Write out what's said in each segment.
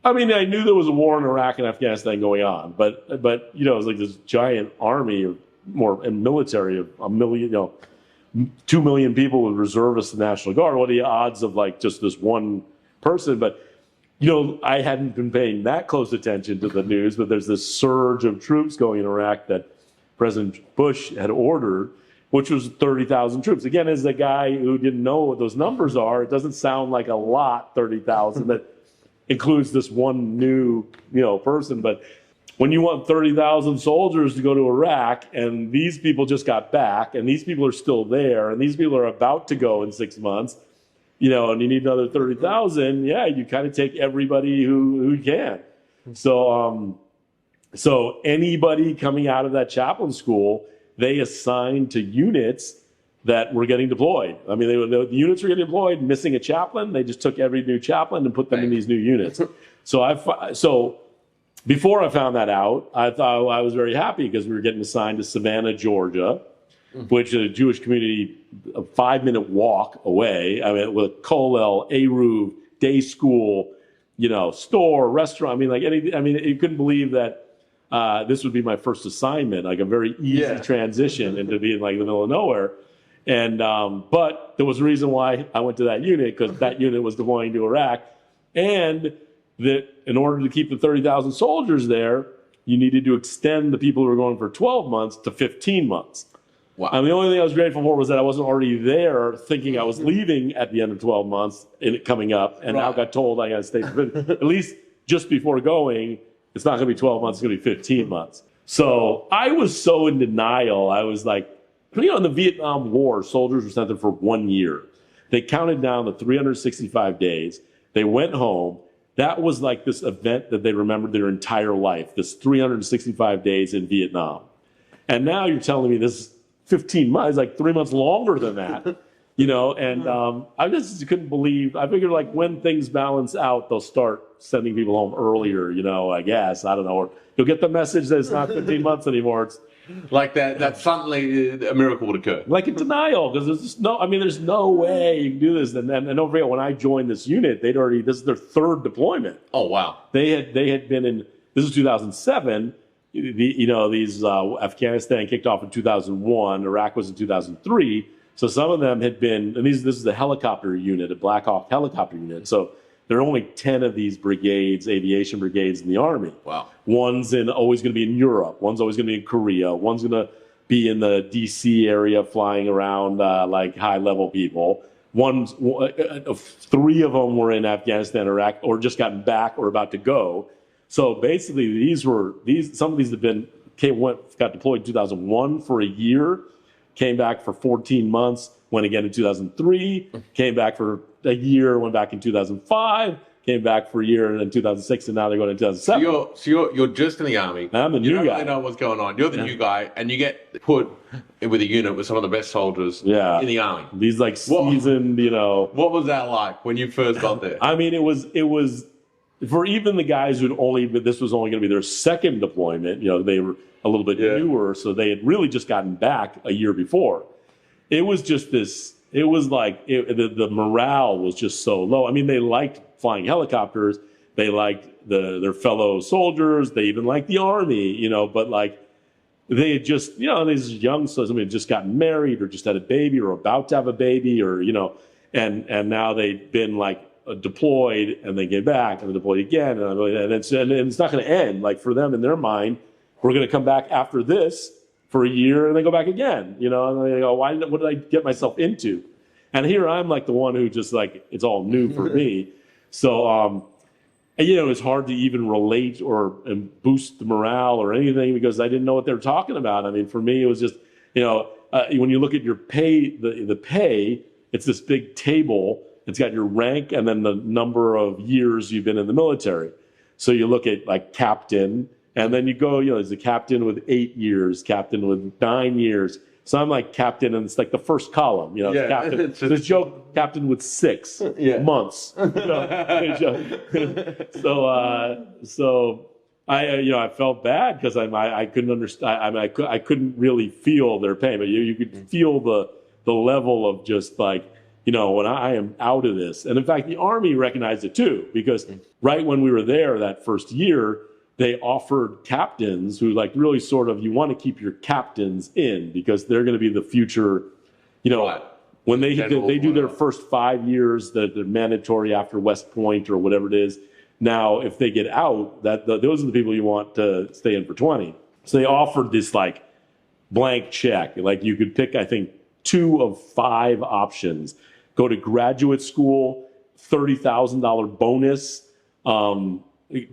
I mean, I knew there was a war in Iraq and Afghanistan going on, but you know, it was like this giant army of and military of 2 million people with reservists and National Guard. What are the odds of like just this one person? But you know, I hadn't been paying that close attention to the news, but there's this surge of troops going in Iraq that President Bush had ordered, which was 30,000 troops. Again, as a guy who didn't know what those numbers are, it doesn't sound like a lot, 30,000, that includes this one new, person. But when you want 30,000 soldiers to go to Iraq, and these people just got back, and these people are still there, and these people are about to go in 6 months, and you need another 30,000, you kind of take everybody who you can. So anybody coming out of that chaplain school, they assigned to units that were getting deployed. I mean, the units were getting deployed, missing a chaplain. They just took every new chaplain and put them in these new units. So before I found that out, I thought I was very happy because we were getting assigned to Savannah, Georgia, which is a Jewish community, a 5-minute walk away. I mean, with kollel, eruv, day school, store, restaurant. I mean, like anything. I mean, you couldn't believe that this would be my first assignment, like a very easy transition into being like in the middle of nowhere. And but there was a reason why I went to that unit, because that unit was deploying to Iraq, and that in order to keep the 30,000 soldiers there, you needed to extend the people who were going for 12 months to 15 months. Wow. And the only thing I was grateful for was that I wasn't already there thinking I was leaving at the end of 12 months and it coming up, and now got told I got to stay for at least just before going. It's not going to be 12 months, it's going to be 15 months. So I was so in denial. I was like, in the Vietnam War, soldiers were sent there for 1 year. They counted down the 365 days. They went home. That was like this event that they remembered their entire life, this 365 days in Vietnam. And now you're telling me this 15 months, like 3 months longer than that, and I just couldn't believe. I figured like when things balance out, they'll start sending people home earlier, I guess. I don't know. Or you'll get the message that it's not 15 months anymore. It's like that suddenly a miracle would occur. Like in denial, because there's no way you can do this. And don't forget, when I joined this unit, this is their third deployment. Oh, wow. They had been in, this is 2007. These Afghanistan kicked off in 2001. Iraq was in 2003. So some of them had been, and this is the helicopter unit, a Black Hawk helicopter unit. So there are only 10 of these brigades, aviation brigades in the Army. Wow. One's always going to be in Europe. One's always going to be in Korea. One's going to be in the D.C. area flying around like high-level people. 3 of them were in Afghanistan, Iraq, or just gotten back or about to go. So basically, some of these got deployed in 2001 for a year, came back for 14 months, went again in 2003, came back for a year, went back in 2005, came back for a year, and then 2006, and now they're going in 2007. So you're just in the Army. I'm the new guy. You don't really know what's going on. You're the new guy, and you get put with a unit with some of the best soldiers in the Army. These like seasoned, What was that like when you first got there? I mean, it was for even the guys this was only going to be their second deployment. They were a little bit newer, so they had really just gotten back a year before. It was just this. It was like the morale was just so low. I mean, they liked flying helicopters. They liked their fellow soldiers. They even liked the Army, but like they had just, these young soldiers, had just gotten married or just had a baby or about to have a baby or, and now they'd been like deployed and they came back and they deployed again. And it's not going to end. Like for them in their mind, we're going to come back after this for a year and then go back again, and they go, what did I get myself into? And here I'm like the one who just like, it's all new for me. So, it's hard to even relate and boost the morale or anything because I didn't know what they were talking about. I mean, for me, it was just, when you look at your pay, the pay, it's this big table. It's got your rank and then the number of years you've been in the military. So you look at like captain, and then you go, there's a captain with 8 years, captain with 9 years. So I'm like captain, and it's like the first column, captain. There's Joe, captain with 6 months. So I felt bad because I couldn't understand. I couldn't really feel their pain, but you could feel the level of just like, when I am out of this. And in fact, the Army recognized it too, because right when we were there that first year, they offered captains who like really sort of, you want to keep your captains in because they're going to be the future, Right. when they Generals, do their whatever. first 5 years, that they're mandatory after West Point or whatever it is. Now, if they get out, those are the people you want to stay in for 20. So they offered this like blank check. Like you could pick, I think, 2 of 5 options. Go to graduate school, $30,000 bonus.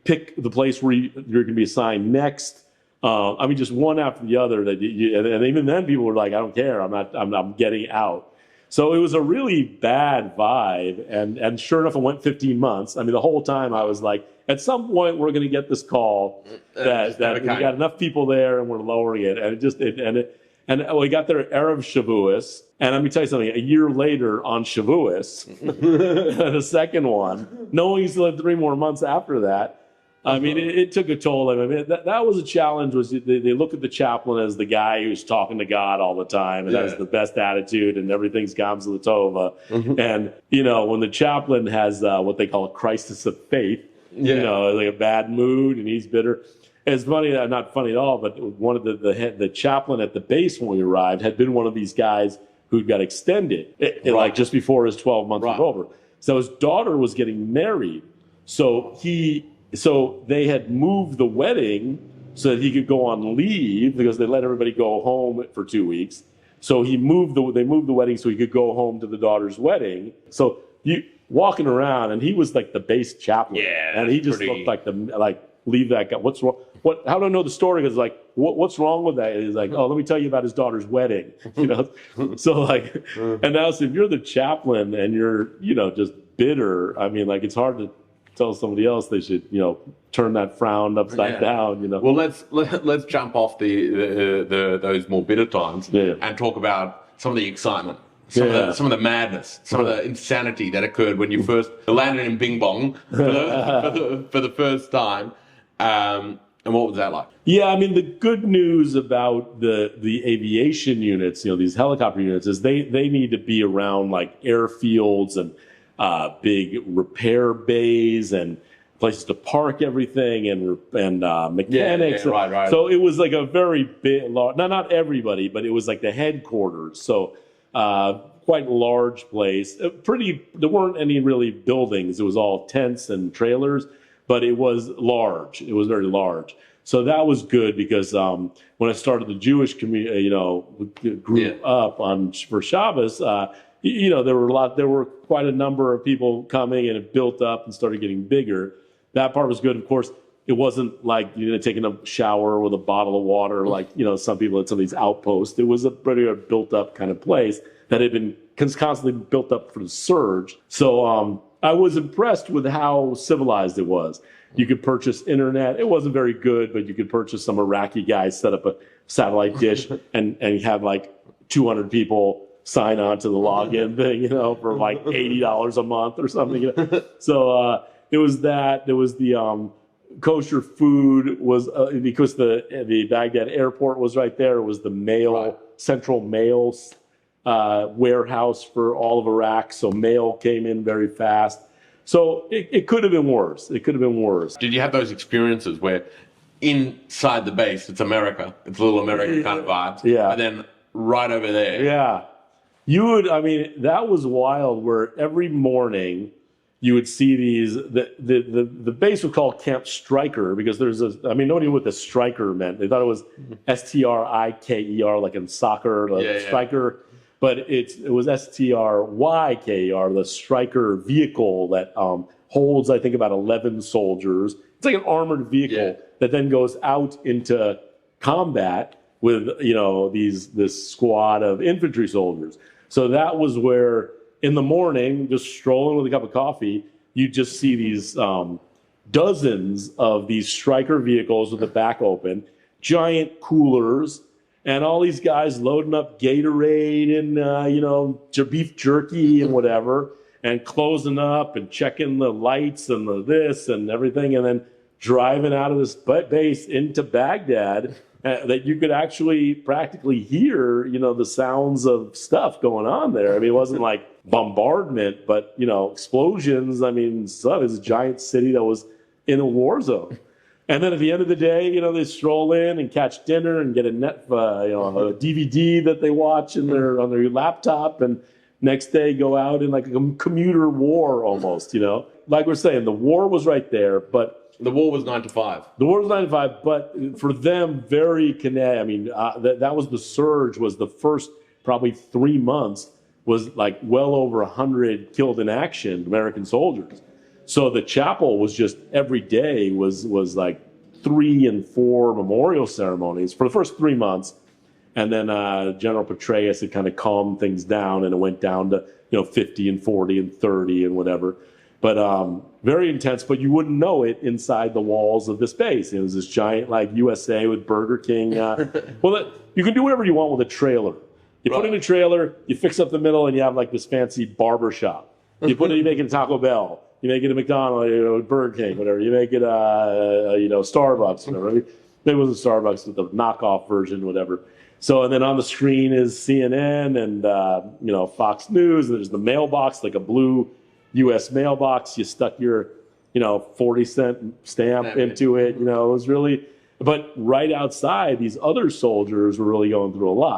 Pick the place where you're going to be assigned next. I mean, just one after the other. And even then, people were like, "I don't care. I'm getting out." So it was a really bad vibe. And sure enough, it went 15 months. I mean, the whole time I was like, at some point, we're going to get this call that we got enough people there and we're lowering it. And and we got there Erev Shavuos. And let me tell you something, a year later on Shavuos, the second one, knowing he's still had 3 more months after that, I mean, it took a toll. I mean, that was a challenge. Was they look at the chaplain as the guy who's talking to God all the time and has the best attitude and everything's Gamza Latova. And, when the chaplain has what they call a crisis of faith, like a bad mood and he's bitter. It's funny, not funny at all, but one of the chaplain at the base when we arrived had been one of these guys who got extended, like just before his 12 months was over. So his daughter was getting married. So they had moved the wedding so that he could go on leave because they let everybody go home for 2 weeks. So they moved the wedding so he could go home to the daughter's wedding. So you walking around, and he was like the base chaplain, and he just looked like leave that guy. What's wrong? How do I know the story? Because like, what's wrong with that? He's like, oh, let me tell you about his daughter's wedding. So like, and now so if you're the chaplain and you're just bitter, I mean, like it's hard to tell somebody else they should turn that frown upside down. Well, let's jump off those more bitter times and talk about some of the excitement. Some of the madness, some of the insanity that occurred when you first landed in Bing Bong for the first time. And what was that like? Yeah, I mean, the good news about the aviation units, these helicopter units, is they need to be around like airfields and big repair bays and places to park everything and mechanics. Right. So it was like a very big, not everybody, but it was like the headquarters. So quite large place. There weren't any really buildings. It was all tents and trailers. But it was large. It was very large. So that was good because when I started the Jewish community, grew up for Shabbos, there were quite a number of people coming, and it built up and started getting bigger. That part was good. Of course, it wasn't like you're going to take a shower with a bottle of water, like some people at some of these outposts. It was a pretty built up kind of place that had been constantly built up for the surge. So I was impressed with how civilized it was. You could purchase internet. It wasn't very good, but you could purchase some Iraqi guys set up a satellite dish and have like 200 people sign on to the login thing, for like $80 a month or something. So it was that. There was the kosher food was because the Baghdad airport was right there. It was the central mail warehouse for all of Iraq. So mail came in very fast. So it could have been worse. Did you have those experiences where inside the base, it's America, it's a little American kind of vibes. Yeah. And then right over there. Yeah. That was wild where every morning you would see these, the base was called Camp Stryker because nobody knew what the striker meant. They thought it was Striker, like in soccer, striker. But it was Stryker, the Stryker vehicle that holds, I think, about 11 soldiers. It's like an armored vehicle that then goes out into combat with this squad of infantry soldiers. So that was where, in the morning, just strolling with a cup of coffee, you just see these dozens of these Stryker vehicles with the back open, giant coolers. And all these guys loading up Gatorade and, beef jerky and whatever, and closing up and checking the lights and this and everything, and then driving out of this base into Baghdad that you could actually practically hear, the sounds of stuff going on there. I mean, it wasn't like bombardment, but, explosions. I mean, it was a giant city that was in a war zone. And then at the end of the day, they stroll in and catch dinner and get a a DVD that they watch on their laptop, and next day go out in like a commuter war almost. Like we're saying, the war was right there, but the war was 9 to 5. The war was 9 to 5, but for them, very kinetic. I mean, that was the surge. Was the first probably 3 months was like well over 100 killed in action American soldiers. So the chapel was just every day was like 3 and 4 memorial ceremonies for the first 3 months, and then General Petraeus had kind of calmed things down, and it went down to 50 and 40 and 30 and whatever. But very intense. But you wouldn't know it inside the walls of this base. It was this giant like USA with Burger King. Well, you can do whatever you want with a trailer. You put in a trailer, you fix up the middle, and you have like this fancy barber shop. You make it a Taco Bell. You make it a McDonald's, Burger King, whatever. You make it Starbucks, whatever. Maybe it wasn't Starbucks, but the knockoff version, whatever. So, and then on the screen is CNN and Fox News. And there's the mailbox, like a blue U.S. mailbox. You stuck your 40-cent stamp into it. It was really. But right outside, these other soldiers were really going through a lot.